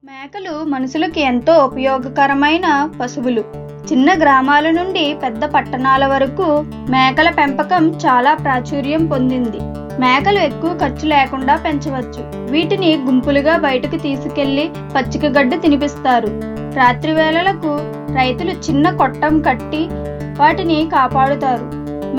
మేకలు మనుషులకు ఎంతో ఉపయోగకరమైన పశువులు. చిన్న గ్రామాల నుండి పెద్ద పట్టణాల వరకు మేకల పెంపకం చాలా ప్రాచుర్యం పొందింది. మేకలు ఎక్కువ ఖర్చు లేకుండా పెంచవచ్చు. వీటిని గుంపులుగా బయటకు తీసుకెళ్లి పచ్చిక గడ్డి తినిపిస్తారు. రాత్రి వేళలకు రైతులు చిన్న కొట్టం కట్టి వాటిని కాపాడుతారు.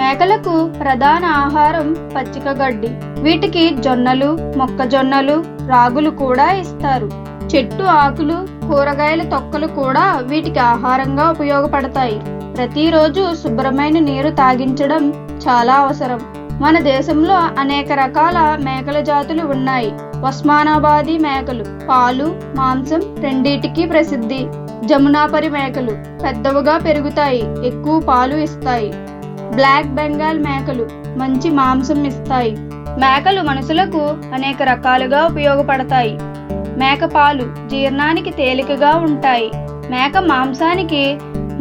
మేకలకు ప్రధాన ఆహారం పచ్చిక గడ్డి. వీటికి జొన్నలు, మొక్కజొన్నలు, రాగులు కూడా ఇస్తారు. చెట్టు ఆకులు, కూరగాయల తొక్కలు కూడా వీటికి ఆహారంగా ఉపయోగపడతాయి. ప్రతిరోజు శుభ్రమైన నీరు తాగించడం చాలా అవసరం. మన దేశంలో అనేక రకాల మేకల జాతులు ఉన్నాయి. ఉస్మానాబాదీ మేకలు పాలు, మాంసం రెండింటికి ప్రసిద్ధి. జమునాపరి మేకలు పెద్దవిగా పెరుగుతాయి, ఎక్కువ పాలు ఇస్తాయి. బ్లాక్ బెంగాల్ మేకలు మంచి మాంసం ఇస్తాయి. మేకలు మనుషులకు అనేక రకాలుగా ఉపయోగపడతాయి. మేక పాలు జీర్ణానికి తేలికగా ఉంటాయి. మేక మాంసానికి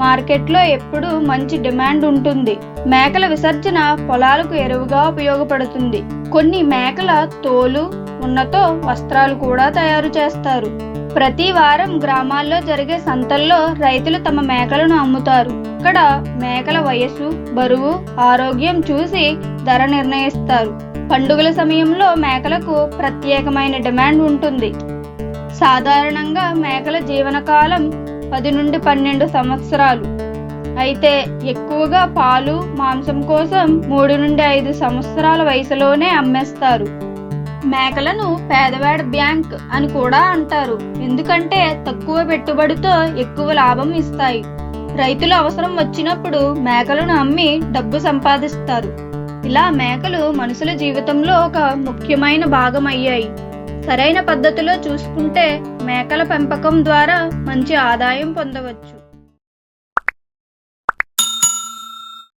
మార్కెట్లో ఎప్పుడూ మంచి డిమాండ్ ఉంటుంది. మేకల విసర్జన పొలాలకు ఎరువుగా ఉపయోగపడుతుంది. కొన్ని మేకల తోలు ఉన్నతో వస్త్రాలు కూడా తయారు చేస్తారు. ప్రతి వారం గ్రామాల్లో జరిగే సంతల్లో రైతులు తమ మేకలను అమ్ముతారు. ఇక్కడ మేకల వయస్సు, బరువు, ఆరోగ్యం చూసి ధర నిర్ణయిస్తారు. పండుగల సమయంలో మేకలకు ప్రత్యేకమైన డిమాండ్ ఉంటుంది. సాధారణంగా మేకల జీవనకాలం 10 నుండి 12 సంవత్సరాలు. అయితే ఎక్కువగా పాలు, మాంసం కోసం 3 నుండి 5 సంవత్సరాల వయసులోనే అమ్మేస్తారు. మేకలను పేదవాడి బ్యాంక్ అని కూడా అంటారు. ఎందుకంటే తక్కువ పెట్టుబడితో ఎక్కువ లాభం ఇస్తాయి. రైతులు అవసరం వచ్చినప్పుడు మేకలను అమ్మి డబ్బు సంపాదిస్తారు. ఇలా మేకలు మనుషుల జీవితంలో ఒక ముఖ్యమైన భాగం అయ్యాయి. సరైన పద్ధతిలో చూసుకుంటే మేకల పెంపకం ద్వారా మంచి ఆదాయం పొందవచ్చు.